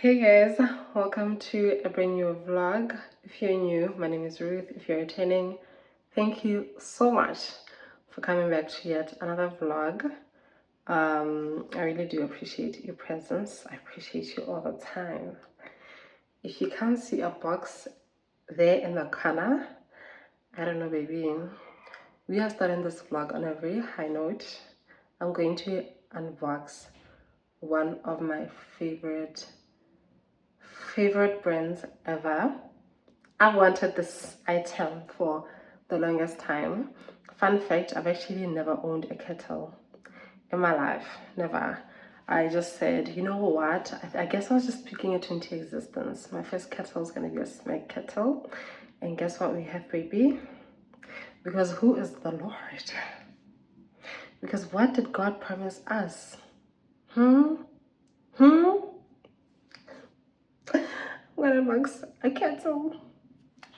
Hey guys, welcome to a brand new vlog. If you're new, my name is Ruth. If you're returning, thank you so much for coming back to yet another vlog. I really do appreciate your presence. I appreciate you all the time. If you can't see a box there in the corner, I don't know, baby. We are starting this vlog on a very high note. I'm going to unbox one of my favorite brands ever. I've wanted this item for the longest time. Fun fact, I've actually never owned a kettle in my life. Never. I just said, you know what, I guess I was just speaking it into existence. My first kettle is going to be a SMEG kettle. And guess what we have, baby? Because who is the Lord? Because what did God promise us? I'm gonna box a kettle.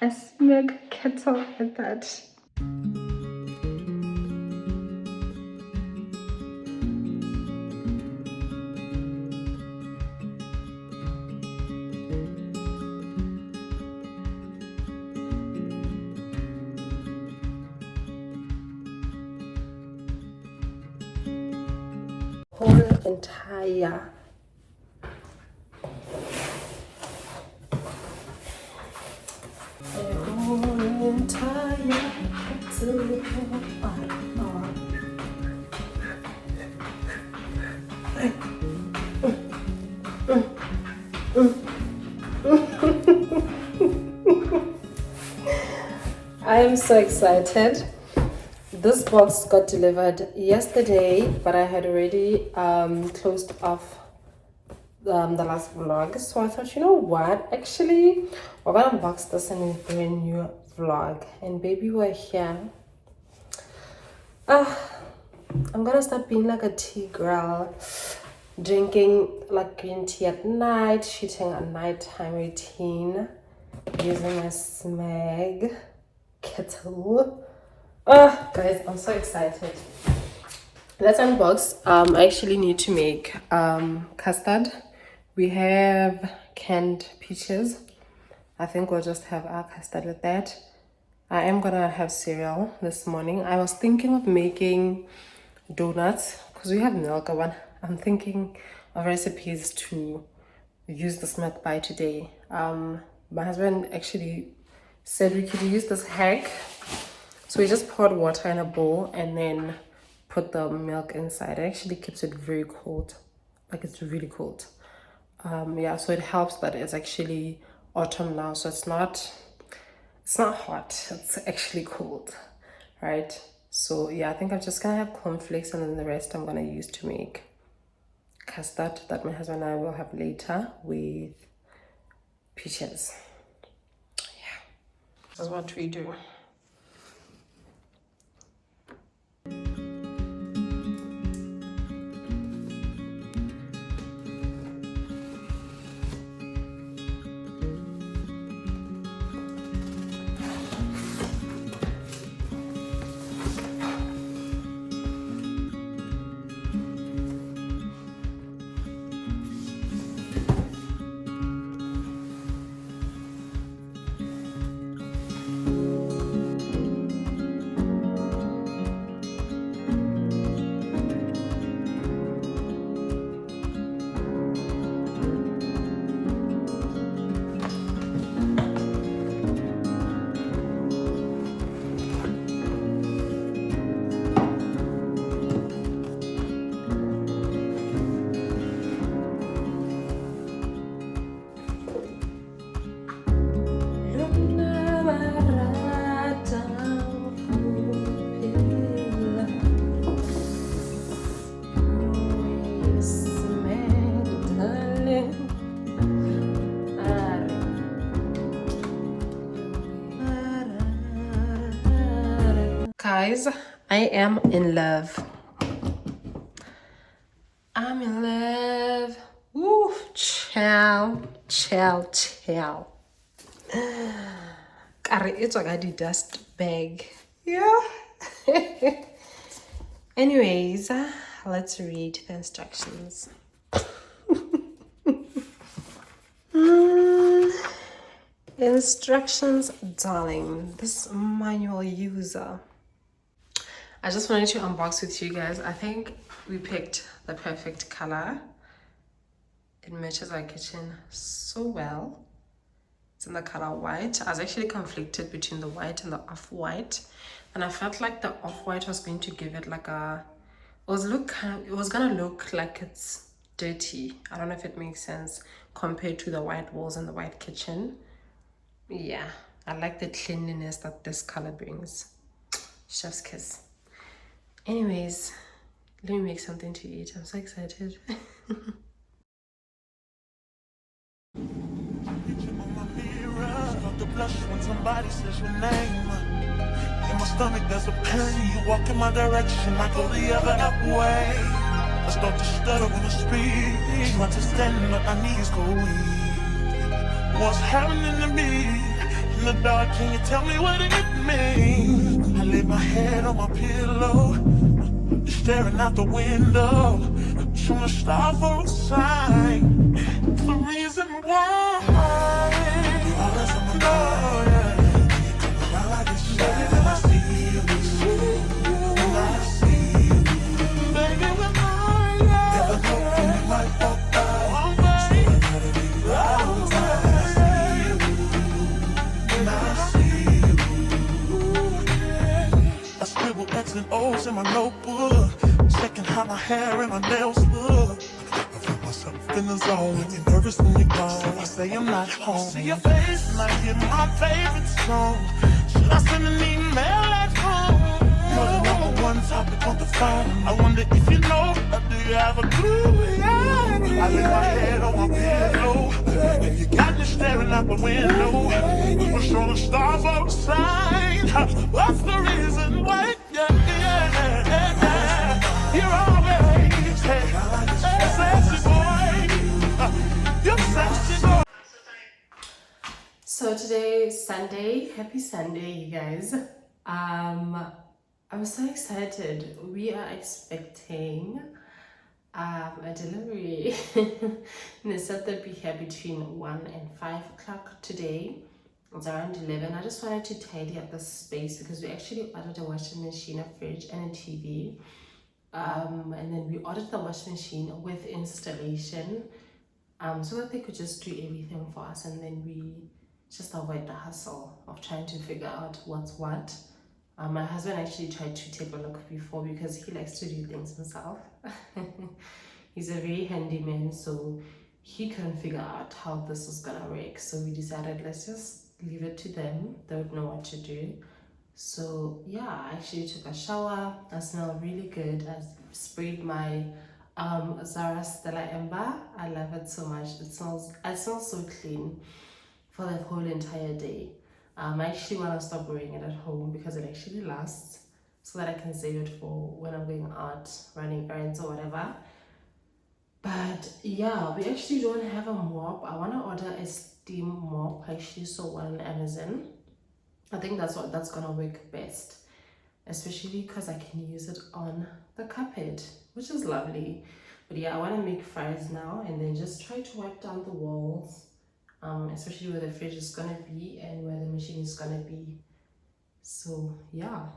A SMEG kettle at that. Whole entire I am so excited. This box got delivered yesterday, but I had already closed off the last vlog, so I thought, you know what, actually we're gonna unbox this in a brand new vlog. And baby, we're here. I'm gonna start being like a tea girl, drinking like green tea at night, shooting a nighttime routine using my SMEG kettle. Guys, I'm so excited. Let's unbox. I actually need to make custard. We have canned peaches. I think we'll just have our custard with that. I am gonna have cereal this morning. I was thinking of making donuts because we have milk. I'm thinking of recipes to use this milk by today. My husband actually said we could use this hack. So we just poured water in a bowl and then put the milk inside. It actually keeps it very cold. Like, it's really cold. Yeah, so it helps that it's actually autumn now, so it's not hot, it's actually cold, right? So yeah, I think I'm just gonna have cornflakes and then the rest I'm gonna use to make custard that my husband and I will have later with peaches. Yeah, this is what we do. Guys, I am in love. I'm in love. Woo, ciao. It's like a dust bag. Yeah. Anyways, let's read the instructions. Instructions, darling. This manual user. I just wanted to unbox with you guys. I think we picked the perfect color. It matches our kitchen so well. It's in the color white. I was actually conflicted between the white and the off-white, and I felt like the off-white was going to give it like a, it was gonna look like it's dirty. I don't know if it makes sense compared to the white walls and the white kitchen. Yeah, I like the cleanliness that this color brings. Chef's kiss. Anyways, let me make something to eat. I'm so excited. The blush when somebody says your name. In my stomach there's a pain. You walk in my direction, I go the other way. I start to stutter when I speak. Try to stand but my knees go weak. What's happening to me? In the dark, can you tell me what it means? I lay my head on my pillow, staring out the window, trying to stop for a sign. The reason why you always on my mind, yeah. You come around like it's shady, then I see you, and I see you. Baby, when I never know when you might walk by, so I gotta be right. I see you, and I see you. I scribble X and O's in my notebook, checking how my hair and my nails look. In the zone, when you're nervous when you're gone, I say I'm not home. See your face and I hear my favorite song. Should I send an email at home? You're the number one topic on the phone. I wonder if you know, or do you have a clue? Yeah. I lay my head on my pillow, and you got me staring out the window. We're showing the stars outside. What's the reason why? You're always sexy boy. So today is Sunday. Happy Sunday, you guys. I'm so excited. We are expecting a delivery. And it's said that we have between 1 and 5 o'clock today. It's around 11. I just wanted to tidy up the space because we actually ordered a washing machine, a fridge, and a TV. And then we ordered the washing machine with installation, so that they could just do everything for us, and then we just avoid the hassle of trying to figure out what's what. My husband actually tried to take a look before because he likes to do things himself. He's a very handy man, so he couldn't figure out how this was gonna work. So we decided, let's just leave it to them. They would know what to do. So yeah, I actually took a shower. I smell really good. I sprayed my Zara Stella Ember. I love it so much. It smells so clean for the whole entire day. I actually want to stop wearing it at home because it actually lasts, so that I can save it for when I'm going out running errands or whatever. But yeah, we actually don't have a mop. I want to order a steam mop. I actually saw one on Amazon. I think that's gonna work best, especially because I can use it on the carpet, which is lovely. But yeah, I want to make fries now and then just try to wipe down the walls, especially where the fridge is gonna be and where the machine is gonna be. So yeah.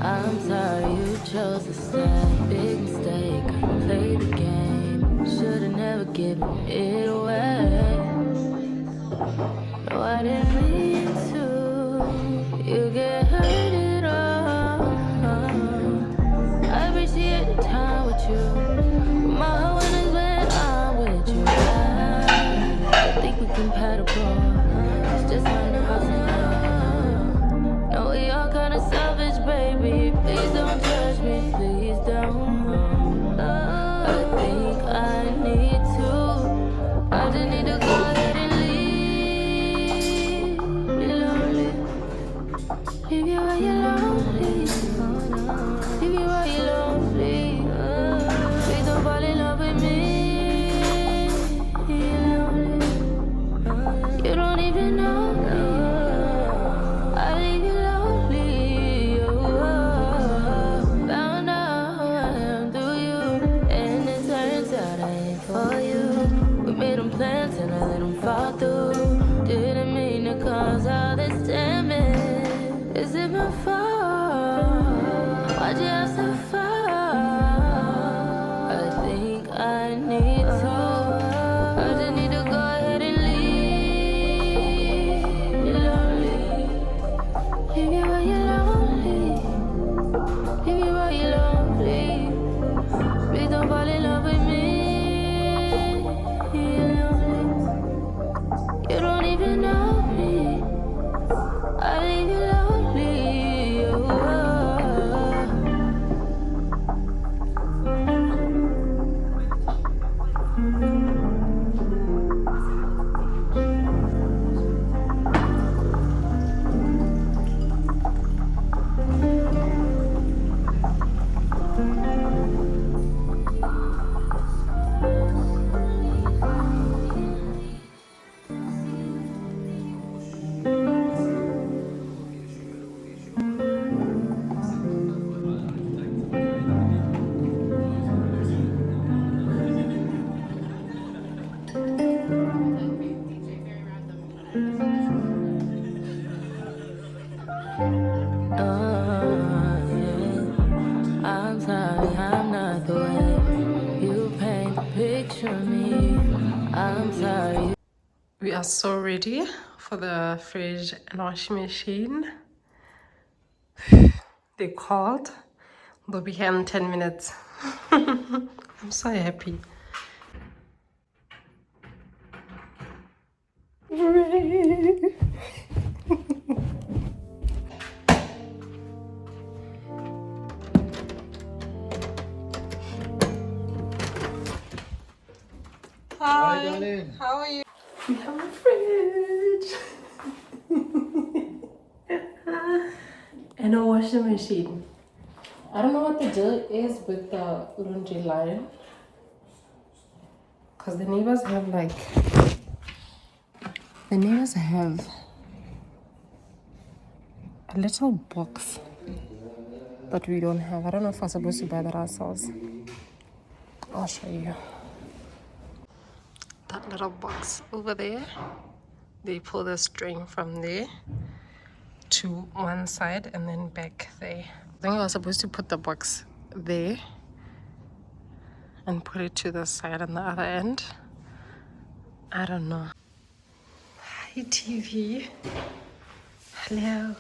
I'm sorry you chose to stay. Big mistake, play the game. Should've never given it away. No, I didn't mean to. You get hurt at all. I appreciate the time with you. My heart is when I'm with you. I think we compatible. It's just not impossible. No, we all kinda selfish, baby. Please don't judge me, please don't. I think I need to. I just need to go ahead and leave. Be lonely. Yeah. I'm sorry, I'm not the way you paint the picture of me. I'm sorry. We are so ready for the fridge and washing machine. They called. They'll be here in 10 minutes. I'm so happy. Hi, darling. How are you? We have a fridge and a washing machine. I don't know what the deal is with the laundry line, because the neighbors have a little box that we don't have. I don't know if we're supposed to buy that ourselves. I'll show you. That little box over there, they pull the string from there to one side and then back there. I think I was supposed to put the box there and put it to the side on the other end. I don't know. Hi, TV. Hello.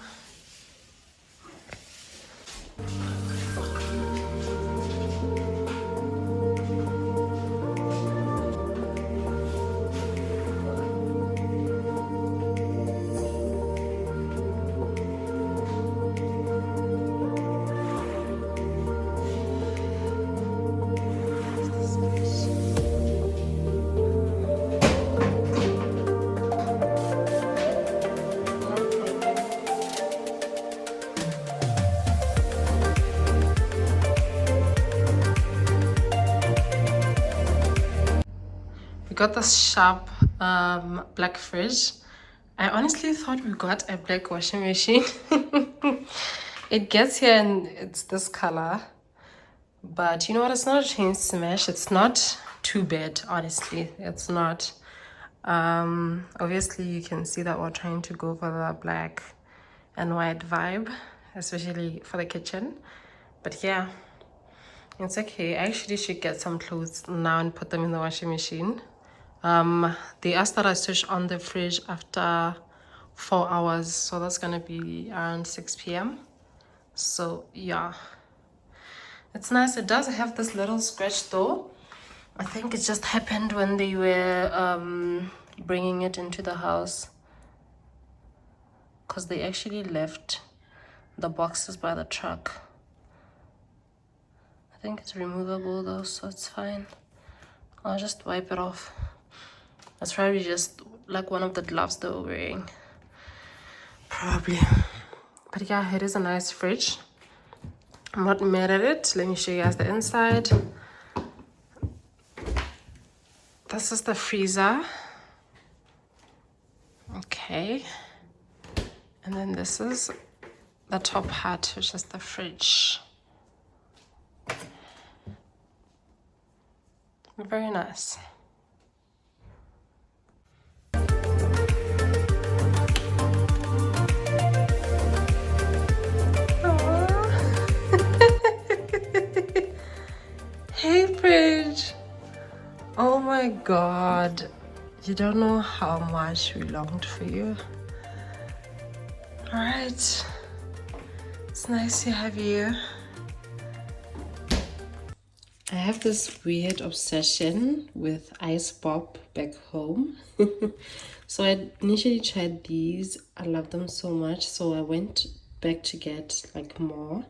We got this sharp black fridge. I honestly thought we got a black washing machine. It gets here and it's this color. But you know what? It's not a chain smash. It's not too bad, honestly. It's not. Obviously, you can see that we're trying to go for the black and white vibe, especially for the kitchen. But yeah, it's okay. I actually should get some clothes now and put them in the washing machine. They asked that I switch on the fridge after 4 hours, so that's gonna be around 6 p.m. So yeah, it's nice. It does have this little scratch though. I think it just happened when they were bringing it into the house, because they actually left the boxes by the truck. I think it's removable though, so it's fine. I'll just wipe it off. That's probably just like one of the gloves they were wearing. Probably. But yeah, it is a nice fridge. I'm not mad at it. Let me show you guys the inside. This is the freezer. Okay. And then this is the top part, which is the fridge. Very nice. Hey, fridge. Oh my god. You don't know how much we longed for you. Alright. It's nice to have you. I have this weird obsession with ice pop back home. So I initially tried these. I love them so much. So I went back to get like more.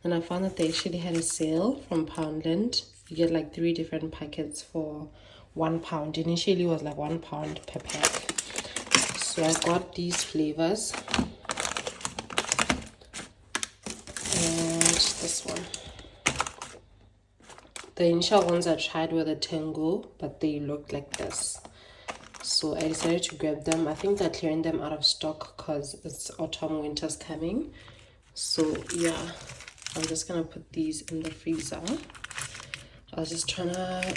And I found that they actually had a sale from Poundland. You get like 3 different packets for £1. Initially it was like £1 per pack. So I got these flavors. And this one. The initial ones I tried were the Tango, but they looked like this. So I decided to grab them. I think they're clearing them out of stock because it's autumn, winter's coming. So yeah, I'm just gonna put these in the freezer. I was just trying to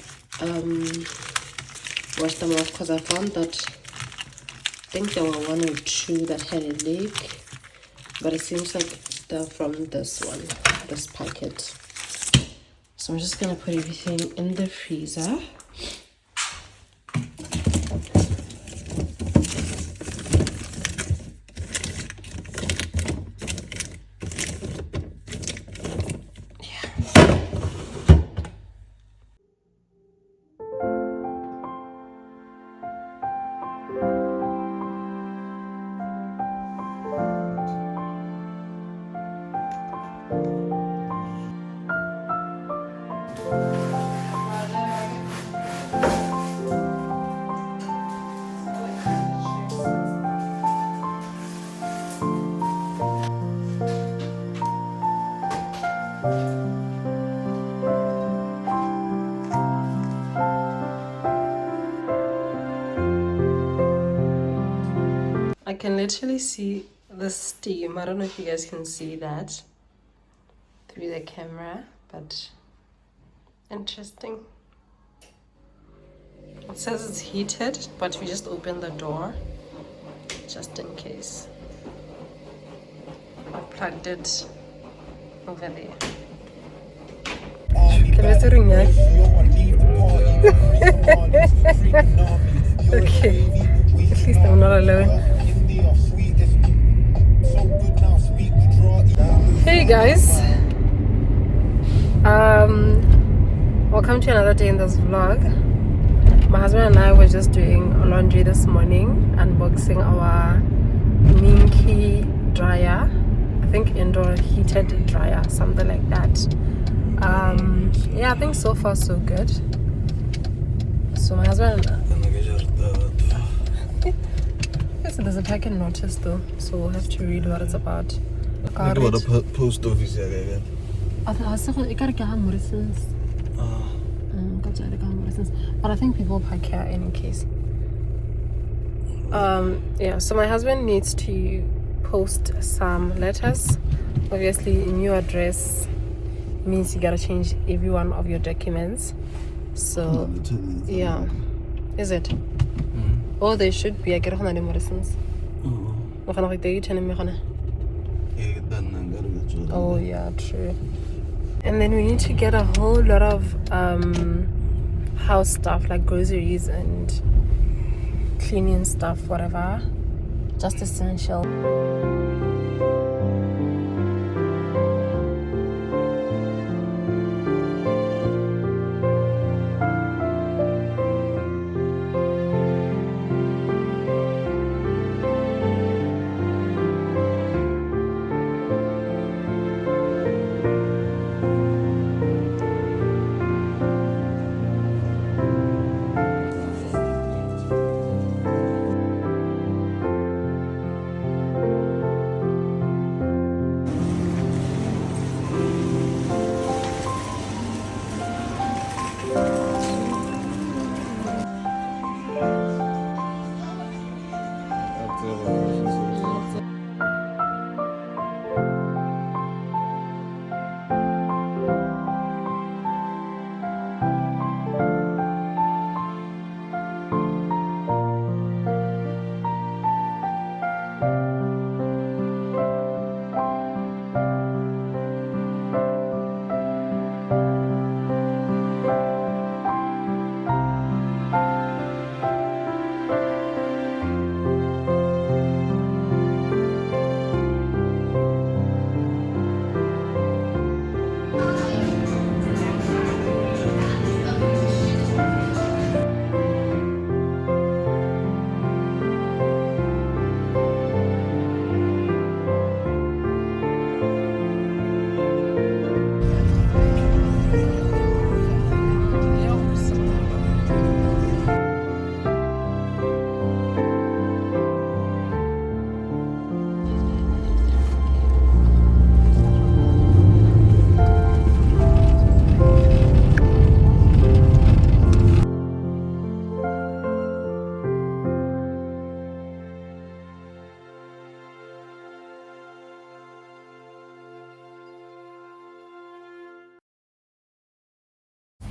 wash them off because I found that think there were 1 or 2 that had a leak, but it seems like they're from this one, this packet. So I'm just gonna put everything in the freezer. I can literally see the steam. I don't know if you guys can see that through the camera, but interesting. It says it's heated, but we just opened the door just in case. I plugged it over there. Can I ring that? Okay, at least I'm not alone. Hey guys, welcome to another day in this vlog. My husband and I were just doing laundry this morning, unboxing our Minky dryer. I think indoor heated dryer, something like that. Yeah, I think so far so good. So my husband yes, there's a packet notice though, so we'll have to read what it's about. What the post office again? I gotta get Morrison's. But I think people park here in any case. Yeah, so my husband needs to post some letters. Obviously, new address means you gotta change every one of your documents. So yeah, is it? Oh, they should be. I get on the Morrison's. Oh yeah, true. And then we need to get a whole lot of house stuff like groceries and cleaning stuff, whatever, just essential.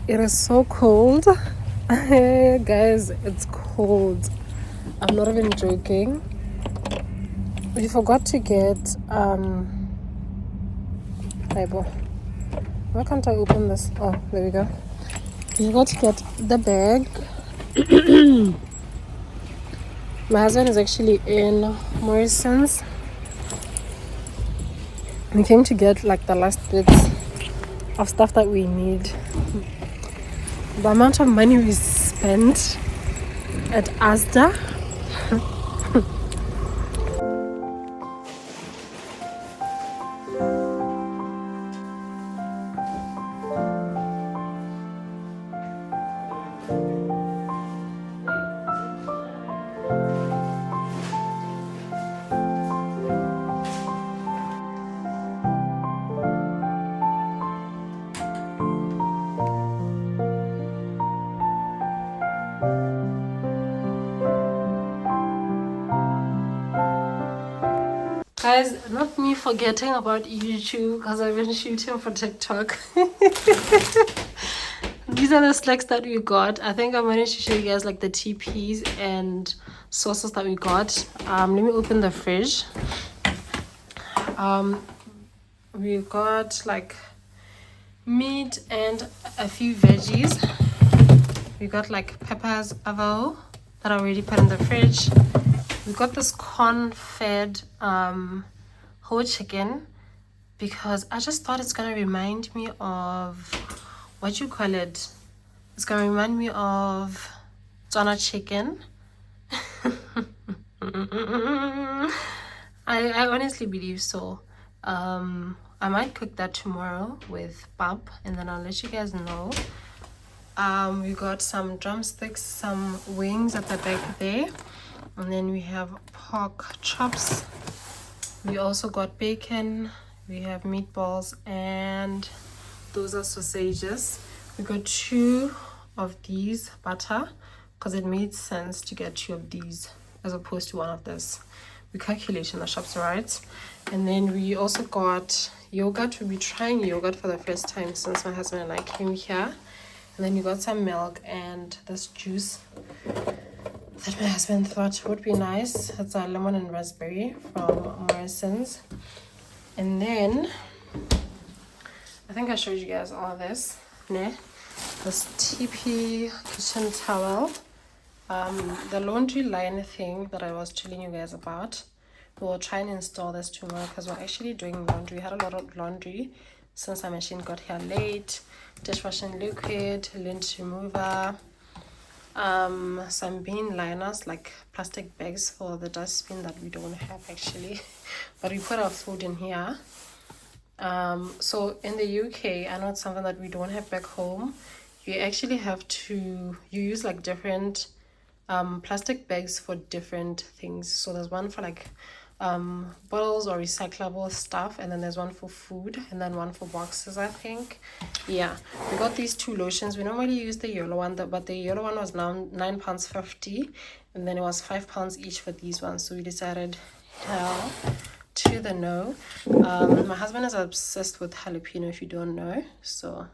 It is so cold. Guys, it's cold. I'm not even joking. We forgot to get Bible. Why can't I open this? Oh, there we go. We forgot to get the bag. My husband is actually in Morrison's. We came to get like the last bits of stuff that we need. The amount of money we spent at ASDA. Guys, not me forgetting about YouTube because I've been shooting for TikTok. These are the slacks that we got. I think I managed to show you guys like the TPs and sauces that we got. Let me open the fridge. We got like meat and a few veggies. We got like peppers, avo that I already put in the fridge. We got this corn-fed whole chicken because I just thought it's gonna remind me of what you call it. It's gonna remind me of Tswana chicken. I honestly believe so. I might cook that tomorrow with pap and then I'll let you guys know. We got some drumsticks, some wings at the back there. And then we have pork chops. We also got bacon. We have meatballs and those are sausages. We got 2 of these butter because it made sense to get 2 of these as opposed to 1 of this. We calculate in the shops, right? And then we also got yogurt. We'll be trying yogurt for the first time since my husband and I came here. And then we got some milk and this juice that my husband thought would be nice. It's a lemon and raspberry from Morrison's. And then I think I showed you guys all of this. This TP kitchen towel. The laundry line thing that I was telling you guys about. We'll try and install this tomorrow because we're actually doing laundry. We had a lot of laundry since our machine got here late. Dishwashing liquid, lint remover, some bin liners like plastic bags for the dustbin that we don't have actually, but we put our food in here. So in the UK, I know it's something that we don't have back home. You actually have to use like different plastic bags for different things. So there's one for like bottles or recyclable stuff, and then there's one for food, and then one for boxes, I think. Yeah, we got these 2 lotions. We normally use the yellow one, but the yellow one was now £9.50, and then it was £5 each for these ones. So we decided hell to the no. My husband is obsessed with jalapeno, if you don't know. So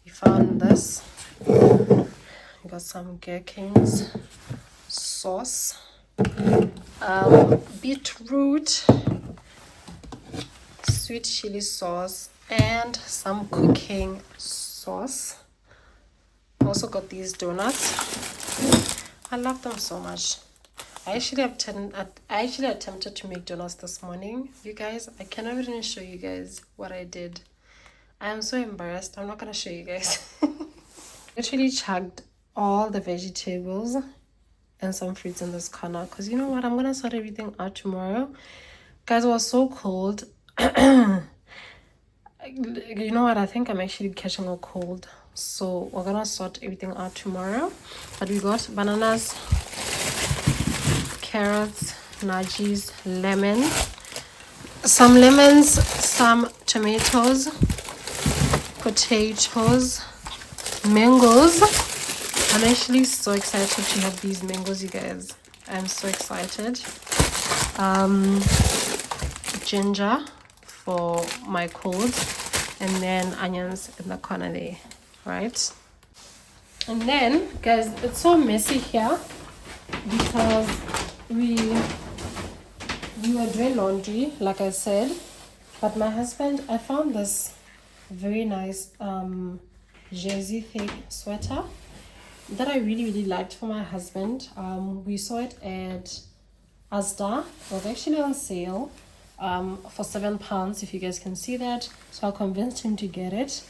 we found this. We got some gherkins, sauce, beetroot, sweet chili sauce, and some cooking sauce. Also got these donuts. I love them so much. I actually attempted to make donuts this morning. You guys, I cannot even show you guys what I did. I am so embarrassed. I'm not gonna show you guys. Literally chugged all the vegetables and some fruits in this corner because you know what, I'm gonna sort everything out tomorrow. Guys, it was so cold. You know what, I think I'm actually catching a cold, so we're gonna sort everything out tomorrow. But we got bananas, carrots, nudgies, lemon, some lemons, some tomatoes, potatoes, mangoes. I'm actually so excited to have these mangoes, you guys. I'm so excited. Ginger for my cold, and then onions in the corner there, right? And then, guys, it's so messy here. because we were doing laundry, like I said. But my husband, I found this very nice jersey thick sweater that I really liked for my husband. We saw it at ASDA. It was actually on sale for £7, if you guys can see that. So I convinced him to get it.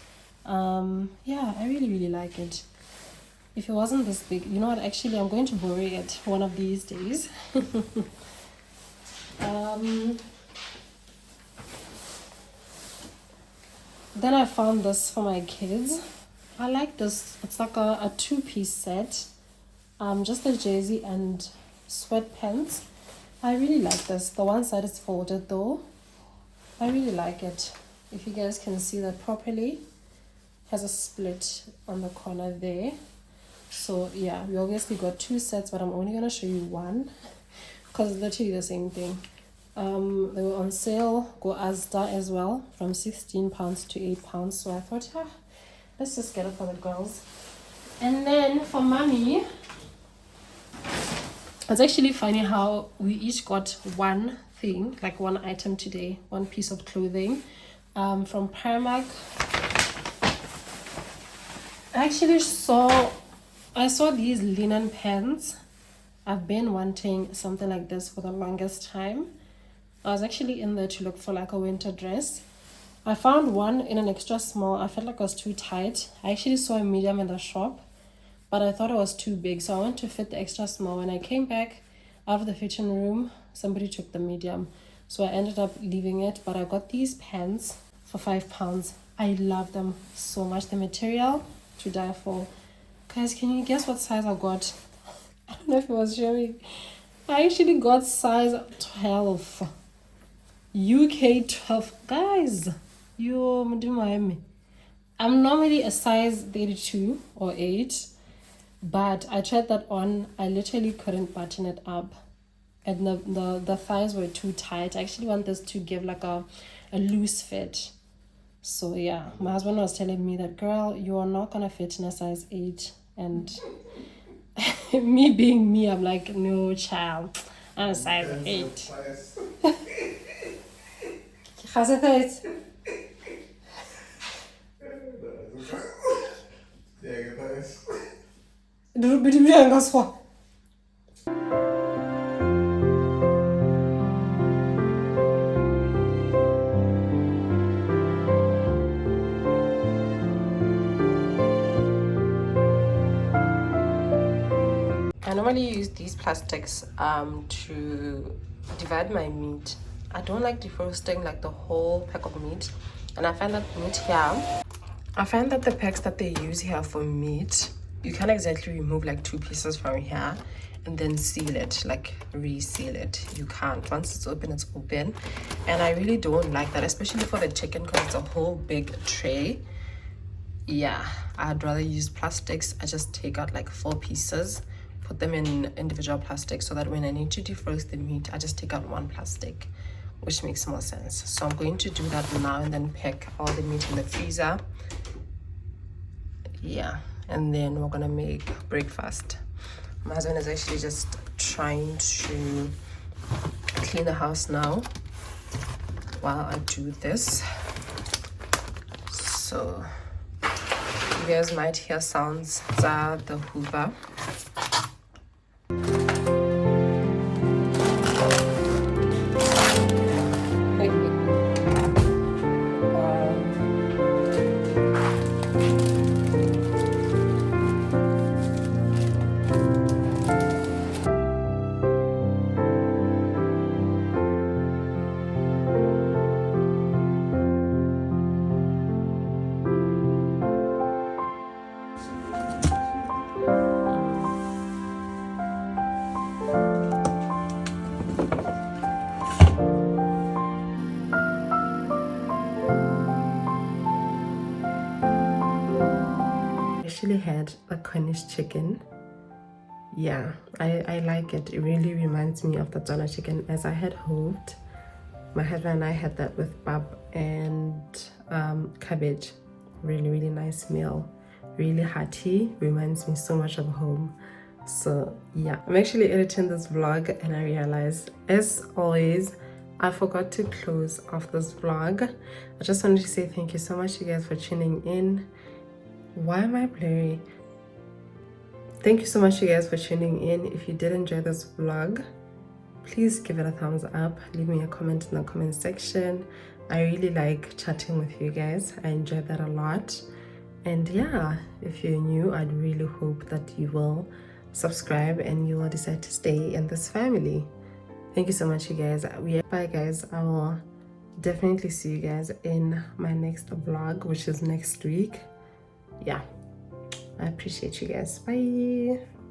Yeah, I really like it. If it wasn't this big, you know what, actually I'm going to borrow it one of these days. Then I found this for my kids. I like this. It's like a two-piece set. Just a jersey and sweatpants. I really like this. The one side is folded though. I really like it. If you guys can see that properly. Has a split on the corner there. So yeah, we obviously got two sets, but I'm only gonna show you one because it's literally the same thing. They were on sale, go ASDA as well, from £16 to £8. So I thought, yeah, let's just get it for the girls. And then for mommy, it's actually funny how we each got one thing, like one item today, one piece of clothing from Primark. I saw these linen pants. I've been wanting something like this for the longest time. I was actually in there to look for like a winter dress. I found one in an extra small. I felt like it was too tight. I actually saw a medium in the shop, but I thought it was too big, so I went to fit the extra small. When I came back out of the fitting room, somebody took the medium, so I ended up leaving it. But I got these pants for £5. I love them so much. The material to die for. Guys, can you guess what size I got? I don't know if it was showing. I actually got size 12. UK 12. Guys, I'm normally a size 32 or 8, but I tried that on. I literally couldn't button it up, and the thighs were too tight. I actually want this to give like a loose fit. So yeah, my husband was telling me that, girl, you are not gonna fit in a size 8. And me being me, I'm like, no, child, I'm a size 8. How's it? I normally use these plastics to divide my meat. I don't like defrosting like the whole pack of meat, and I find that meat here, I find that the packs that they use here for meat, you can't exactly remove like 2 pieces from here and then seal it, like reseal it. You can't. Once it's open, it's open, and I really don't like that, especially for the chicken, because it's a whole big tray. Yeah, I'd rather use plastics. I just take out like 4 pieces, put them in individual plastic, so that when I need to defrost the meat, I just take out 1 plastic, which makes more sense. So I'm going to do that now and then pack all the meat in the freezer. Yeah, and then we're gonna make breakfast. My husband is actually just trying to clean the house now while I do this. So you guys might hear sounds of the Hoover. Had a Cornish chicken. Yeah, I like it. It really reminds me of the Donna chicken, as I had hoped. My husband and I had that with bab and cabbage. Really nice meal, really hearty, reminds me so much of home. So yeah, I'm actually editing this vlog and I realized, as always, I forgot to close off this vlog. I just wanted to say thank you so much, you guys, for tuning in. Why am I blurry? Thank you so much, you guys, for tuning in. If you did enjoy this vlog, please give it a thumbs up. Leave me a comment in the comment section. I really like chatting with you guys. I enjoy that a lot. And yeah, if you're new, I'd really hope that you will subscribe and you will decide to stay in this family. Thank you so much, you guys. Bye, guys. I will definitely see you guys in my next vlog, which is next week. Yeah, I appreciate you guys. Bye.